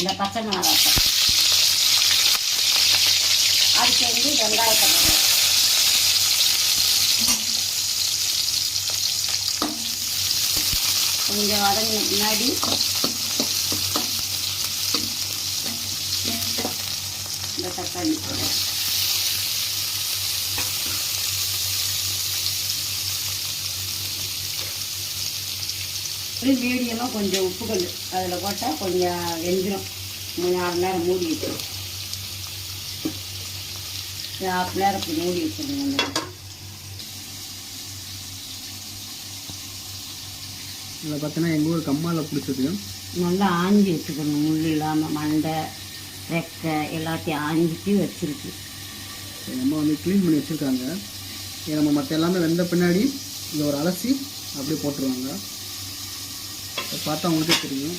இந்த பச்சை மிளகாய் அதுக்கு வந்து வெங்காயத்தை கொஞ்சம் வதங்கின பின்னாடி இந்த தக்காளி மீடியமாக கொஞ்சம் உப்புகள் அதில் போட்டால் கொஞ்சம் வெந்துடும். 3 1/2 நேரம் மூடி வச்சிடும். 1/2 நேரத்துக்கு மூடி வச்சிருங்க. இதில் பார்த்தீங்கன்னா எங்கள் ஊர் கம்மாவில் பிடிச்சது நல்லா ஆஞ்சி வச்சுக்கணும். முள் இல்லாமல் மண்டை ரெக்கை எல்லாத்தையும் ஆஞ்சிட்டு வச்சுருக்கு. நம்ம வந்து க்ளீன் பண்ணி வச்சுருக்காங்க. நம்ம மற்ற எல்லாமே வெந்த பின்னாடி இதை ஒரு அலசி அப்படியே போட்டுருவாங்க. பார்த்தா உங்களுக்கே தெரியும்.